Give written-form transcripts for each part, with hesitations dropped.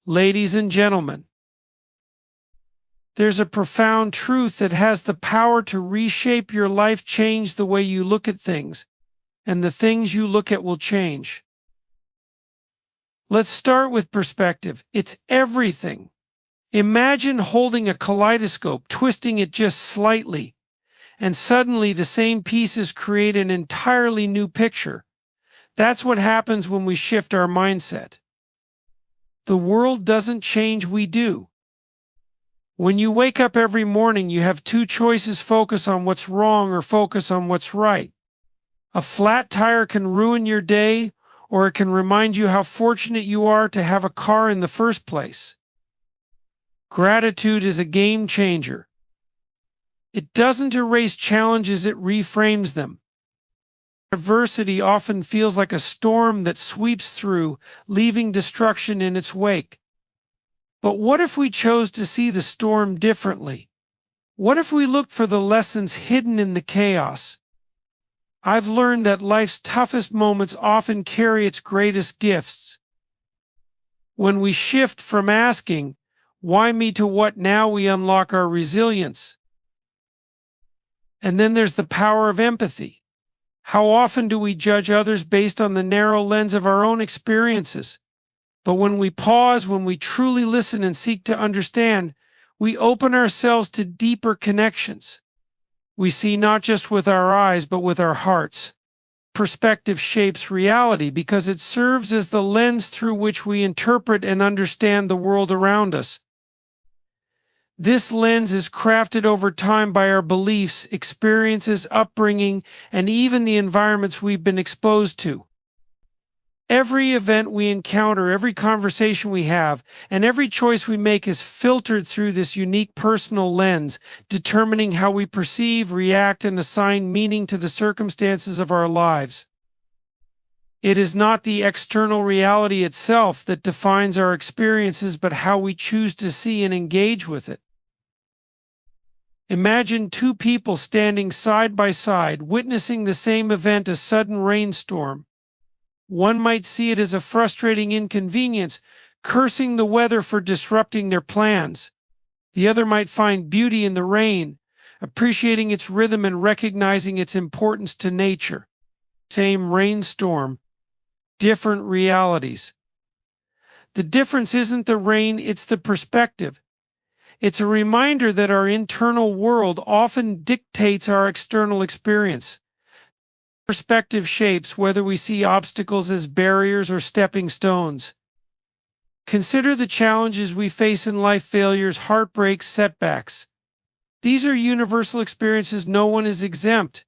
Ladies and gentlemen, there's a profound truth that has the power to reshape your life, change the way you look at things, and the things you look at will change. Let's start with perspective. It's everything. Imagine holding a kaleidoscope, twisting it just slightly, and suddenly the same pieces create an entirely new picture. That's what happens when we shift our mindset. The world doesn't change, we do. When you wake up every morning, you have two choices: focus on what's wrong or focus on what's right. A flat tire can ruin your day, or it can remind you how fortunate you are to have a car in the first place. Gratitude is a game changer. It doesn't erase challenges, it reframes them. Adversity often feels like a storm that sweeps through, leaving destruction in its wake. But what if we chose to see the storm differently? What if we looked for the lessons hidden in the chaos? I've learned that life's toughest moments often carry its greatest gifts. When we shift from asking, "Why me?" to "What now?" we unlock our resilience. And then there's the power of empathy. How often do we judge others based on the narrow lens of our own experiences? But when we pause, when we truly listen and seek to understand, we open ourselves to deeper connections. We see not just with our eyes, but with our hearts. Perspective shapes reality because it serves as the lens through which we interpret and understand the world around us. This lens is crafted over time by our beliefs, experiences, upbringing, and even the environments we've been exposed to. Every event we encounter, every conversation we have, and every choice we make is filtered through this unique personal lens, determining how we perceive, react, and assign meaning to the circumstances of our lives. It is not the external reality itself that defines our experiences, but how we choose to see and engage with it. Imagine two people standing side by side, witnessing the same event, a sudden rainstorm. One might see it as a frustrating inconvenience, cursing the weather for disrupting their plans. The other might find beauty in the rain, appreciating its rhythm and recognizing its importance to nature. Same rainstorm, different realities. The difference isn't the rain, it's the perspective. It's a reminder that our internal world often dictates our external experience. Perspective shapes whether we see obstacles as barriers or stepping stones. Consider the challenges we face in life: failures, heartbreaks, setbacks. These are universal experiences, no one is exempt.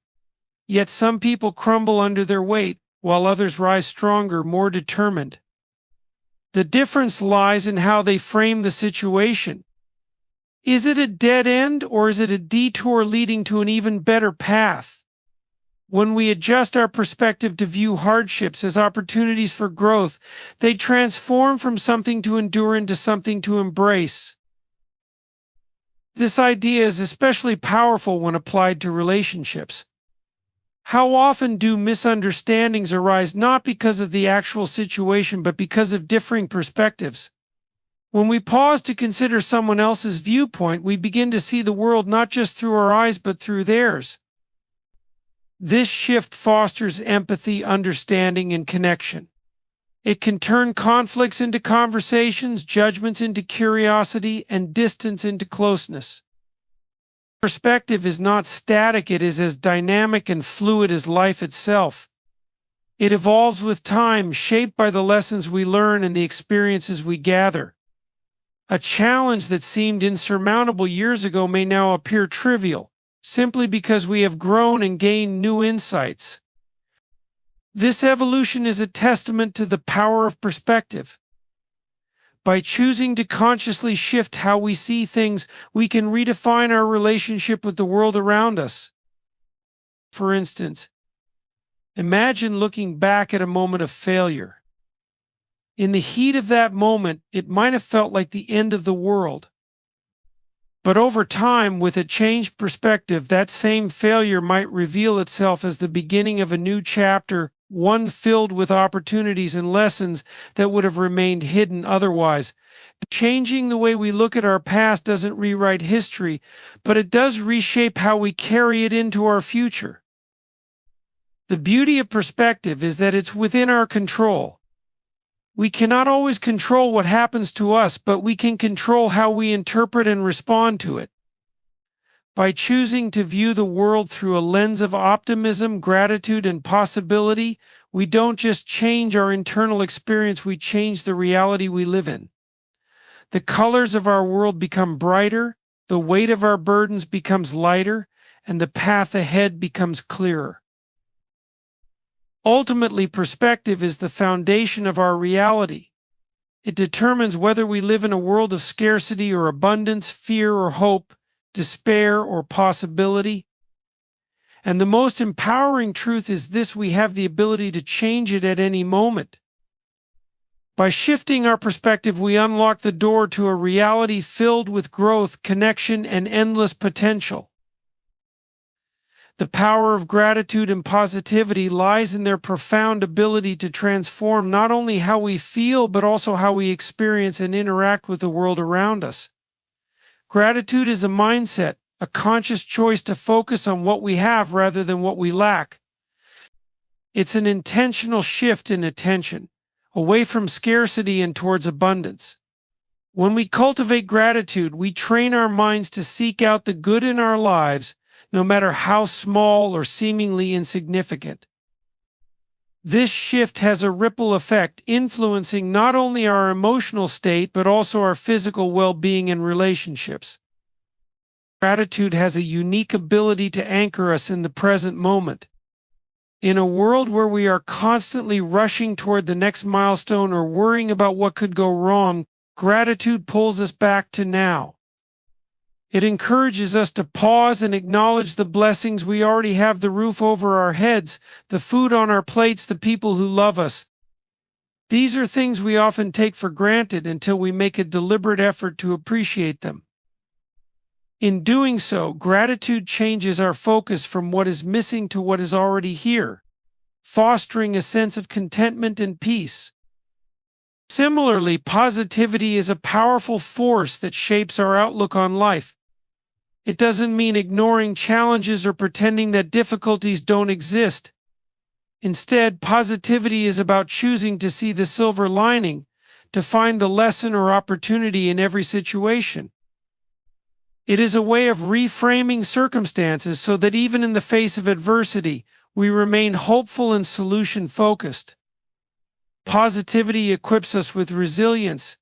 Yet some people crumble under their weight, while others rise stronger, more determined. The difference lies in how they frame the situation. Is it a dead end, or is it a detour leading to an even better path? When we adjust our perspective to view hardships as opportunities for growth, they transform from something to endure into something to embrace. This idea is especially powerful when applied to relationships. How often do misunderstandings arise not because of the actual situation, but because of differing perspectives? When we pause to consider someone else's viewpoint, we begin to see the world not just through our eyes, but through theirs. This shift fosters empathy, understanding, and connection. It can turn conflicts into conversations, judgments into curiosity, and distance into closeness. Perspective is not static, it is as dynamic and fluid as life itself. It evolves with time, shaped by the lessons we learn and the experiences we gather. A challenge that seemed insurmountable years ago may now appear trivial, simply because we have grown and gained new insights. This evolution is a testament to the power of perspective. By choosing to consciously shift how we see things, we can redefine our relationship with the world around us. For instance, imagine looking back at a moment of failure. In the heat of that moment, it might have felt like the end of the world. But over time, with a changed perspective, that same failure might reveal itself as the beginning of a new chapter, one filled with opportunities and lessons that would have remained hidden otherwise. Changing the way we look at our past doesn't rewrite history, but it does reshape how we carry it into our future. The beauty of perspective is that it's within our control. We cannot always control what happens to us, but we can control how we interpret and respond to it. By choosing to view the world through a lens of optimism, gratitude, and possibility, we don't just change our internal experience, we change the reality we live in. The colors of our world become brighter, the weight of our burdens becomes lighter, and the path ahead becomes clearer. Ultimately, perspective is the foundation of our reality. It determines whether we live in a world of scarcity or abundance, fear or hope, despair or possibility. And the most empowering truth is this: we have the ability to change it at any moment. By shifting our perspective, we unlock the door to a reality filled with growth, connection, and endless potential. The power of gratitude and positivity lies in their profound ability to transform not only how we feel, but also how we experience and interact with the world around us. Gratitude is a mindset, a conscious choice to focus on what we have rather than what we lack. It's an intentional shift in attention, away from scarcity and towards abundance. When we cultivate gratitude, we train our minds to seek out the good in our lives, no matter how small or seemingly insignificant. This shift has a ripple effect, influencing not only our emotional state but also our physical well-being and relationships. Gratitude has a unique ability to anchor us in the present moment. In a world where we are constantly rushing toward the next milestone or worrying about what could go wrong, gratitude pulls us back to now. It encourages us to pause and acknowledge the blessings we already have: the roof over our heads, the food on our plates, the people who love us. These are things we often take for granted until we make a deliberate effort to appreciate them. In doing so, gratitude changes our focus from what is missing to what is already here, fostering a sense of contentment and peace. Similarly, positivity is a powerful force that shapes our outlook on life. It doesn't mean ignoring challenges or pretending that difficulties don't exist. Instead, positivity is about choosing to see the silver lining, to find the lesson or opportunity in every situation. It is a way of reframing circumstances so that even in the face of adversity, we remain hopeful and solution-focused. Positivity equips us with resilience,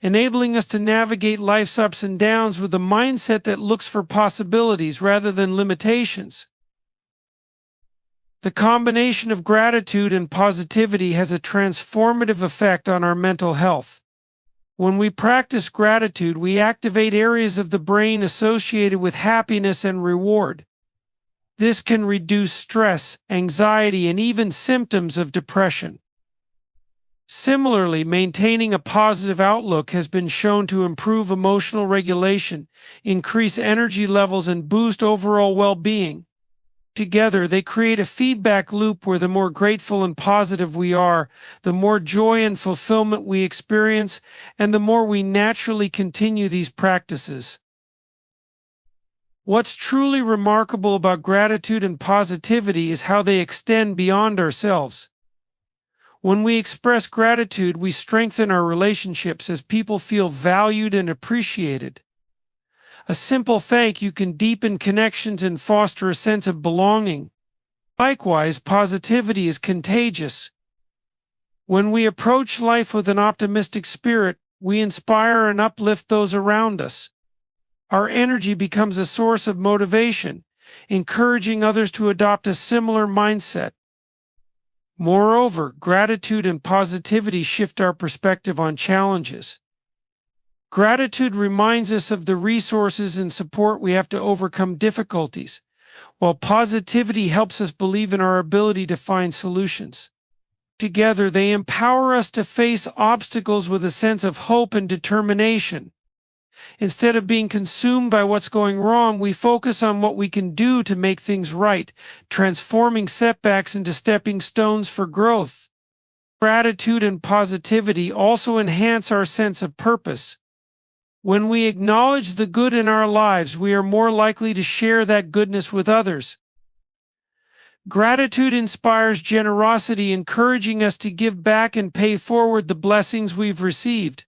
enabling us to navigate life's ups and downs with a mindset that looks for possibilities rather than limitations. The combination of gratitude and positivity has a transformative effect on our mental health. When we practice gratitude, we activate areas of the brain associated with happiness and reward. This can reduce stress, anxiety, and even symptoms of depression. Similarly, maintaining a positive outlook has been shown to improve emotional regulation, increase energy levels, and boost overall well-being. Together, they create a feedback loop where the more grateful and positive we are, the more joy and fulfillment we experience, and the more we naturally continue these practices. What's truly remarkable about gratitude and positivity is how they extend beyond ourselves. When we express gratitude, we strengthen our relationships as people feel valued and appreciated. A simple thank you can deepen connections and foster a sense of belonging. Likewise, positivity is contagious. When we approach life with an optimistic spirit, we inspire and uplift those around us. Our energy becomes a source of motivation, encouraging others to adopt a similar mindset. Moreover, gratitude and positivity shift our perspective on challenges. Gratitude reminds us of the resources and support we have to overcome difficulties, while positivity helps us believe in our ability to find solutions. Together, they empower us to face obstacles with a sense of hope and determination. Instead of being consumed by what's going wrong, we focus on what we can do to make things right, transforming setbacks into stepping stones for growth. Gratitude and positivity also enhance our sense of purpose. When we acknowledge the good in our lives, we are more likely to share that goodness with others. Gratitude inspires generosity, encouraging us to give back and pay forward the blessings we've received.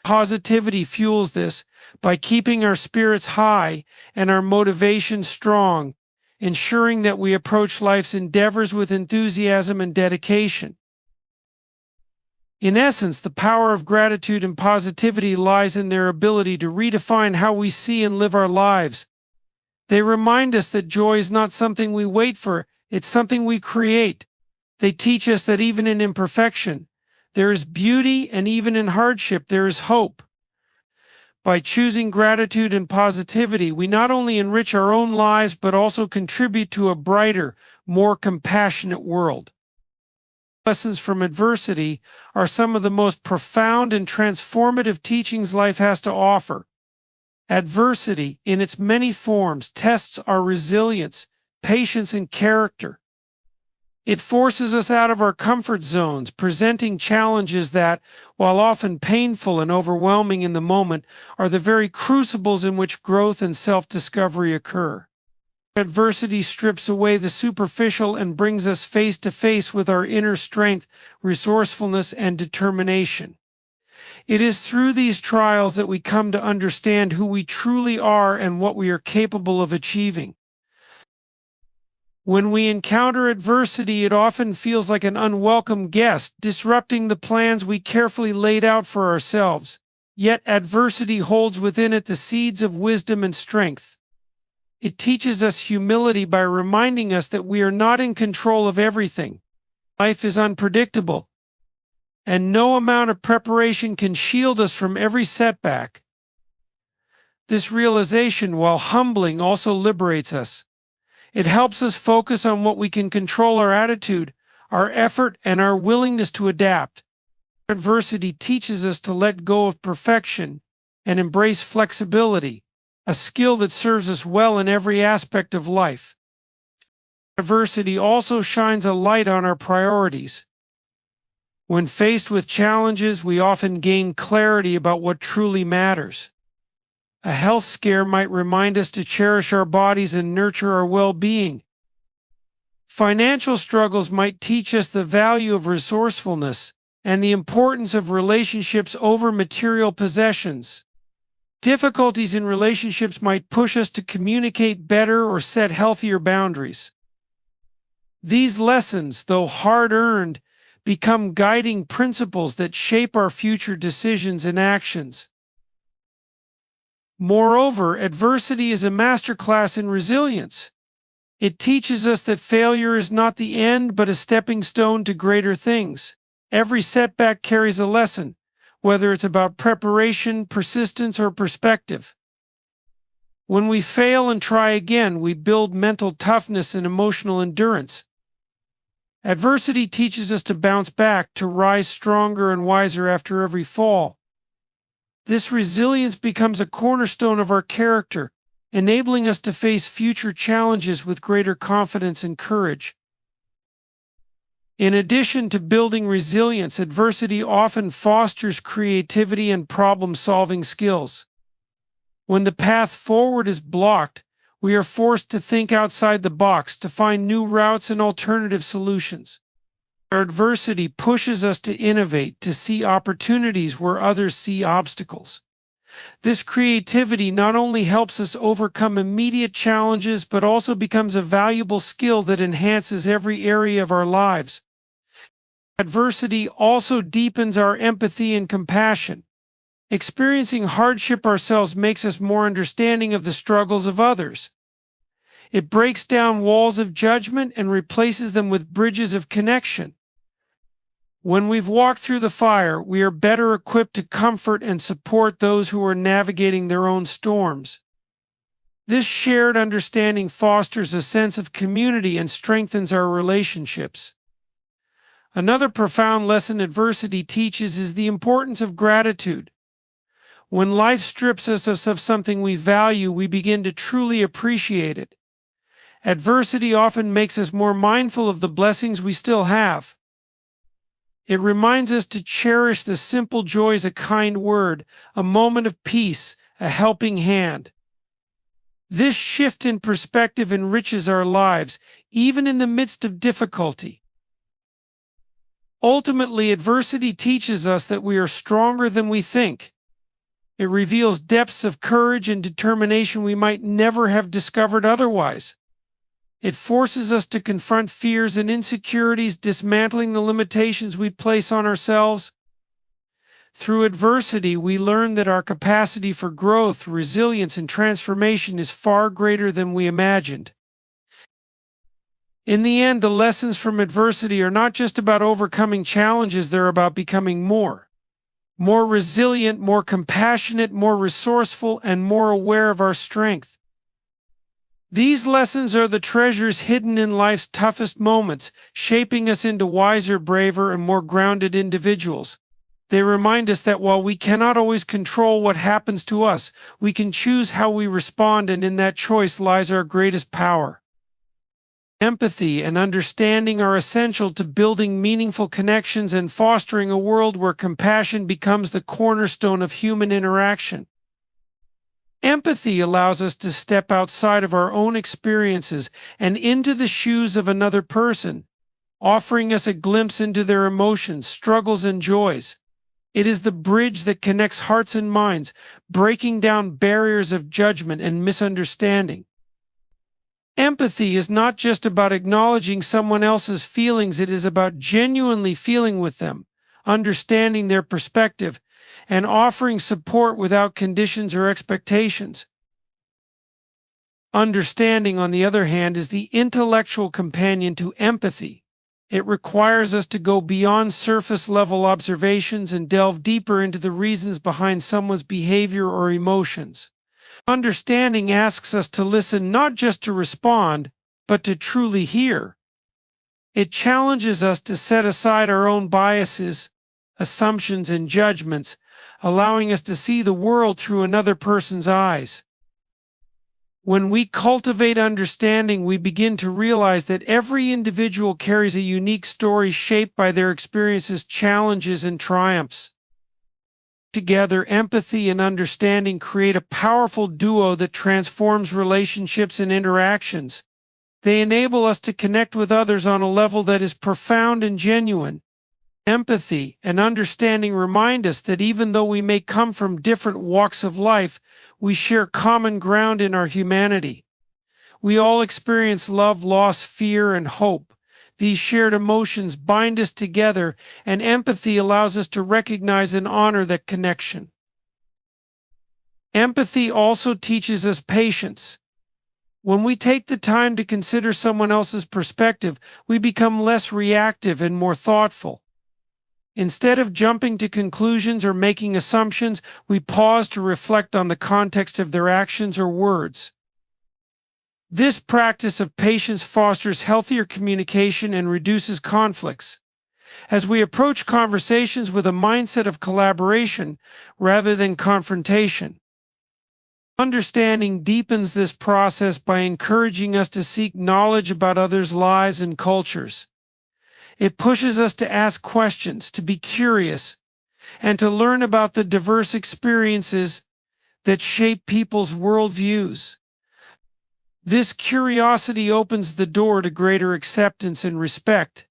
Positivity fuels this by keeping our spirits high and our motivation strong, ensuring that we approach life's endeavors with enthusiasm and dedication. In essence, the power of gratitude and positivity lies in their ability to redefine how we see and live our lives. They remind us that joy is not something we wait for, it's something we create. They teach us that even in imperfection, there is beauty, and even in hardship, there is hope. By choosing gratitude and positivity, we not only enrich our own lives, but also contribute to a brighter, more compassionate world. Lessons from adversity are some of the most profound and transformative teachings life has to offer. Adversity, in its many forms, tests our resilience, patience, and character. It forces us out of our comfort zones, presenting challenges that, while often painful and overwhelming in the moment, are the very crucibles in which growth and self-discovery occur. Adversity strips away the superficial and brings us face to face with our inner strength, resourcefulness, and determination. It is through these trials that we come to understand who we truly are and what we are capable of achieving. When we encounter adversity, it often feels like an unwelcome guest, disrupting the plans we carefully laid out for ourselves. Yet adversity holds within it the seeds of wisdom and strength. It teaches us humility by reminding us that we are not in control of everything. Life is unpredictable, and no amount of preparation can shield us from every setback. This realization, while humbling, also liberates us. It helps us focus on what we can control: our attitude, our effort, and our willingness to adapt. Adversity teaches us to let go of perfection and embrace flexibility, a skill that serves us well in every aspect of life. Adversity also shines a light on our priorities. When faced with challenges, we often gain clarity about what truly matters. A health scare might remind us to cherish our bodies and nurture our well-being. Financial struggles might teach us the value of resourcefulness and the importance of relationships over material possessions. Difficulties in relationships might push us to communicate better or set healthier boundaries. These lessons, though hard-earned, become guiding principles that shape our future decisions and actions. Moreover, adversity is a masterclass in resilience. It teaches us that failure is not the end, but a stepping stone to greater things. Every setback carries a lesson, whether it's about preparation, persistence, or perspective. When we fail and try again, we build mental toughness and emotional endurance. Adversity teaches us to bounce back, to rise stronger and wiser after every fall. This resilience becomes a cornerstone of our character, enabling us to face future challenges with greater confidence and courage. In addition to building resilience, adversity often fosters creativity and problem-solving skills. When the path forward is blocked, we are forced to think outside the box, to find new routes and alternative solutions. Our adversity pushes us to innovate, to see opportunities where others see obstacles. This creativity not only helps us overcome immediate challenges, but also becomes a valuable skill that enhances every area of our lives. Adversity also deepens our empathy and compassion. Experiencing hardship ourselves makes us more understanding of the struggles of others. It breaks down walls of judgment and replaces them with bridges of connection. When we've walked through the fire, we are better equipped to comfort and support those who are navigating their own storms. This shared understanding fosters a sense of community and strengthens our relationships. Another profound lesson adversity teaches is the importance of gratitude. When life strips us of something we value, we begin to truly appreciate it. Adversity often makes us more mindful of the blessings we still have. It reminds us to cherish the simple joys: a kind word, a moment of peace, a helping hand. This shift in perspective enriches our lives, even in the midst of difficulty. Ultimately, adversity teaches us that we are stronger than we think. It reveals depths of courage and determination we might never have discovered otherwise. It forces us to confront fears and insecurities, dismantling the limitations we place on ourselves. Through adversity, we learn that our capacity for growth, resilience, and transformation is far greater than we imagined. In the end, the lessons from adversity are not just about overcoming challenges, they're about becoming more resilient, more compassionate, more resourceful, and more aware of our strength. These lessons are the treasures hidden in life's toughest moments, shaping us into wiser, braver, and more grounded individuals. They remind us that while we cannot always control what happens to us, we can choose how we respond, and in that choice lies our greatest power. Empathy and understanding are essential to building meaningful connections and fostering a world where compassion becomes the cornerstone of human interaction. Empathy allows us to step outside of our own experiences and into the shoes of another person, offering us a glimpse into their emotions, struggles, and joys. It is the bridge that connects hearts and minds, breaking down barriers of judgment and misunderstanding. Empathy is not just about acknowledging someone else's feelings, it is about genuinely feeling with them, understanding their perspective, and offering support without conditions or expectations. Understanding, on the other hand, is the intellectual companion to empathy. It requires us to go beyond surface-level observations and delve deeper into the reasons behind someone's behavior or emotions. Understanding asks us to listen, not just to respond, but to truly hear. It challenges us to set aside our own biases, assumptions, and judgments, allowing us to see the world through another person's eyes. When we cultivate understanding, we begin to realize that every individual carries a unique story shaped by their experiences, challenges, and triumphs. Together, empathy and understanding create a powerful duo that transforms relationships and interactions. They enable us to connect with others on a level that is profound and genuine. Empathy and understanding remind us that even though we may come from different walks of life, we share common ground in our humanity. We all experience love, loss, fear, and hope. These shared emotions bind us together, and empathy allows us to recognize and honor that connection. Empathy also teaches us patience. When we take the time to consider someone else's perspective, we become less reactive and more thoughtful. Instead of jumping to conclusions or making assumptions, we pause to reflect on the context of their actions or words. This practice of patience fosters healthier communication and reduces conflicts, as we approach conversations with a mindset of collaboration rather than confrontation. Understanding deepens this process by encouraging us to seek knowledge about others' lives and cultures. It pushes us to ask questions, to be curious, and to learn about the diverse experiences that shape people's worldviews. This curiosity opens the door to greater acceptance and respect.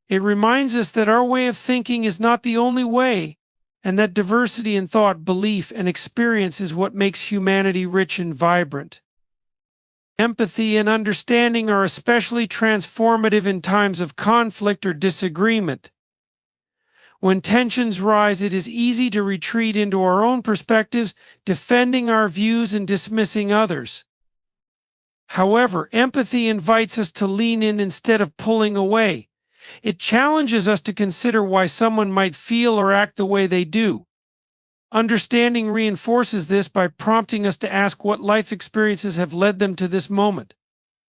It reminds us that our way of thinking is not the only way, and that diversity in thought, belief, and experience is what makes humanity rich and vibrant. Empathy and understanding are especially transformative in times of conflict or disagreement. When tensions rise, it is easy to retreat into our own perspectives, defending our views and dismissing others. However, empathy invites us to lean in instead of pulling away. It challenges us to consider why someone might feel or act the way they do. Understanding reinforces this by prompting us to ask what life experiences have led them to this moment.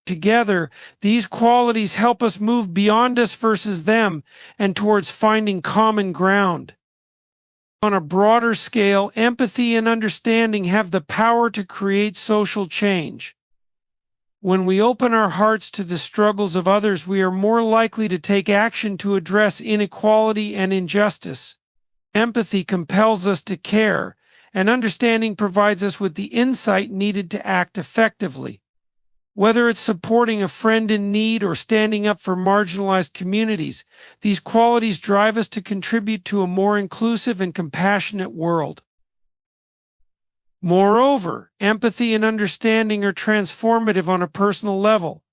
Together, these qualities help us move beyond us versus them and towards finding common ground. On a broader scale, empathy and understanding have the power to create social change. When we open our hearts to the struggles of others, we are more likely to take action to address inequality and injustice. Empathy compels us to care, and understanding provides us with the insight needed to act effectively. Whether it's supporting a friend in need or standing up for marginalized communities, these qualities drive us to contribute to a more inclusive and compassionate world. Moreover, empathy and understanding are transformative on a personal level.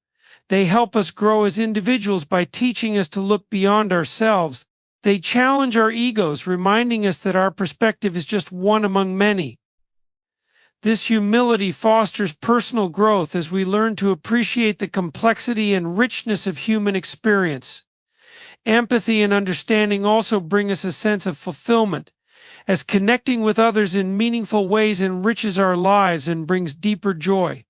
They help us grow as individuals by teaching us to look beyond ourselves. They challenge our egos, reminding us that our perspective is just one among many. This humility fosters personal growth as we learn to appreciate the complexity and richness of human experience. Empathy and understanding also bring us a sense of fulfillment, as connecting with others in meaningful ways enriches our lives and brings deeper joy.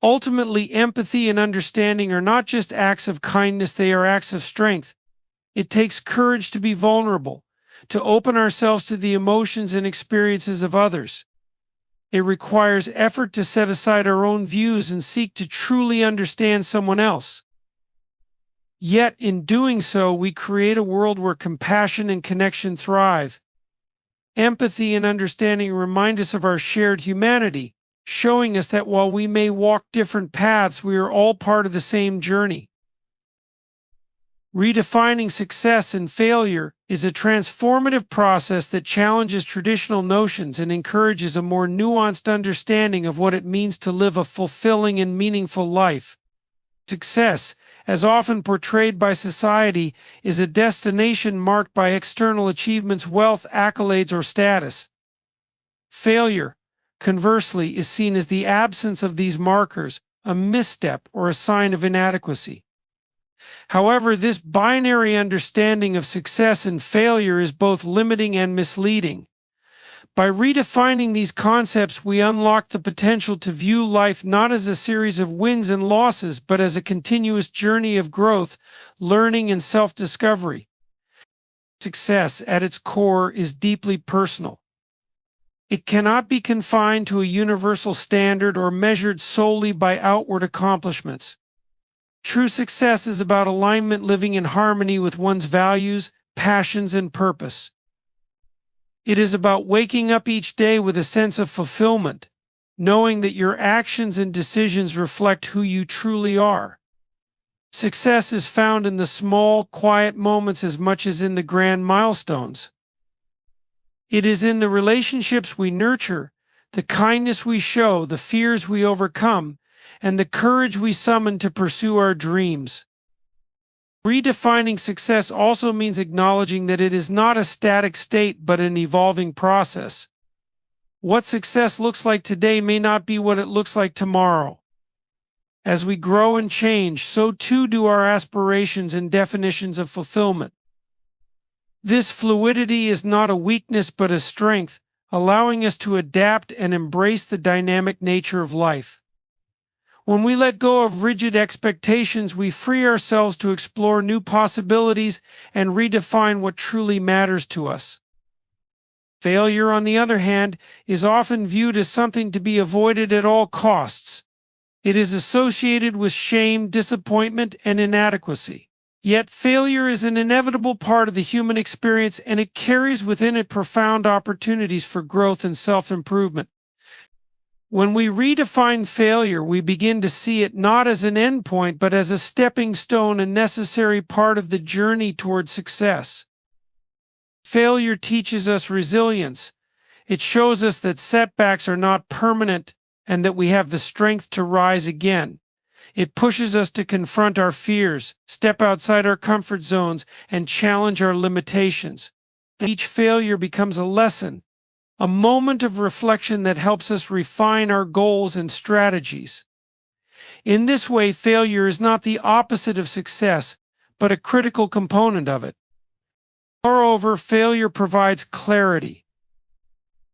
Ultimately, empathy and understanding are not just acts of kindness, they are acts of strength. It takes courage to be vulnerable, to open ourselves to the emotions and experiences of others. It requires effort to set aside our own views and seek to truly understand someone else. Yet, in doing so, we create a world where compassion and connection thrive. Empathy and understanding remind us of our shared humanity, showing us that while we may walk different paths, we are all part of the same journey. Redefining success and failure is a transformative process that challenges traditional notions and encourages a more nuanced understanding of what it means to live a fulfilling and meaningful life. Success, as often portrayed by society, is a destination marked by external achievements, wealth, accolades, or status. Failure, conversely, is seen as the absence of these markers, a misstep, or a sign of inadequacy. However, this binary understanding of success and failure is both limiting and misleading. By redefining these concepts, we unlock the potential to view life not as a series of wins and losses, but as a continuous journey of growth, learning, and self-discovery. Success, at its core, is deeply personal. It cannot be confined to a universal standard or measured solely by outward accomplishments. True success is about alignment, living in harmony with one's values, passions, and purpose. It is about waking up each day with a sense of fulfillment, knowing that your actions and decisions reflect who you truly are. Success is found in the small, quiet moments as much as in the grand milestones. It is in the relationships we nurture, the kindness we show, the fears we overcome, and the courage we summon to pursue our dreams. Redefining success also means acknowledging that it is not a static state but an evolving process. What success looks like today may not be what it looks like tomorrow. As we grow and change, so too do our aspirations and definitions of fulfillment. This fluidity is not a weakness but a strength, allowing us to adapt and embrace the dynamic nature of life. When we let go of rigid expectations, we free ourselves to explore new possibilities and redefine what truly matters to us. Failure, on the other hand, is often viewed as something to be avoided at all costs. It is associated with shame, disappointment, and inadequacy. Yet failure is an inevitable part of the human experience, and it carries within it profound opportunities for growth and self-improvement. When we redefine failure, we begin to see it not as an endpoint, but as a stepping stone, a necessary part of the journey toward success. Failure teaches us resilience. It shows us that setbacks are not permanent and that we have the strength to rise again. It pushes us to confront our fears, step outside our comfort zones, and challenge our limitations. Each failure becomes a lesson, a moment of reflection that helps us refine our goals and strategies. In this way, failure is not the opposite of success, but a critical component of it. Moreover, failure provides clarity.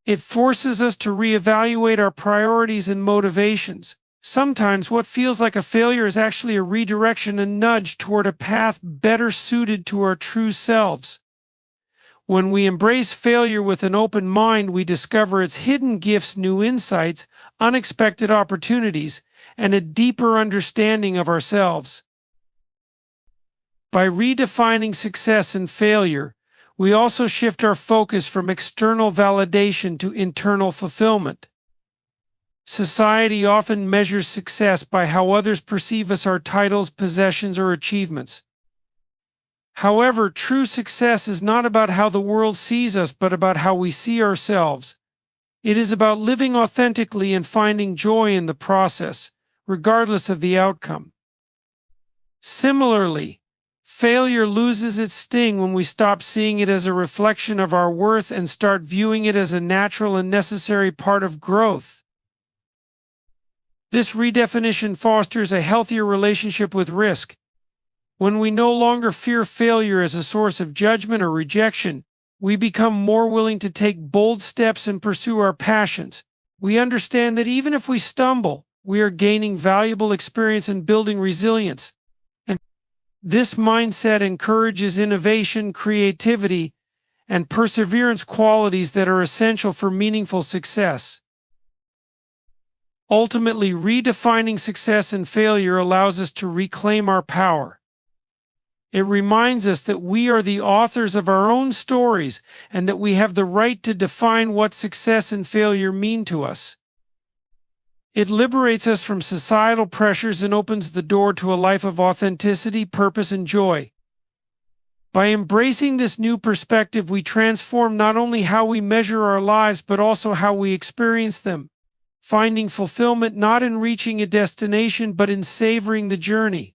It forces us to reevaluate our priorities and motivations. Sometimes what feels like a failure is actually a redirection, a nudge toward a path better suited to our true selves. When we embrace failure with an open mind, we discover its hidden gifts, new insights, unexpected opportunities, and a deeper understanding of ourselves. By redefining success and failure, we also shift our focus from external validation to internal fulfillment. Society often measures success by how others perceive us, our titles, possessions, or achievements. However, true success is not about how the world sees us, but about how we see ourselves. It is about living authentically and finding joy in the process, regardless of the outcome. Similarly, failure loses its sting when we stop seeing it as a reflection of our worth and start viewing it as a natural and necessary part of growth. This redefinition fosters a healthier relationship with risk. When we no longer fear failure as a source of judgment or rejection, we become more willing to take bold steps and pursue our passions. We understand that even if we stumble, we are gaining valuable experience and building resilience. And this mindset encourages innovation, creativity, and perseverance, qualities that are essential for meaningful success. Ultimately, redefining success and failure allows us to reclaim our power. It reminds us that we are the authors of our own stories and that we have the right to define what success and failure mean to us. It liberates us from societal pressures and opens the door to a life of authenticity, purpose, and joy. By embracing this new perspective, we transform not only how we measure our lives, but also how we experience them, finding fulfillment not in reaching a destination, but in savoring the journey.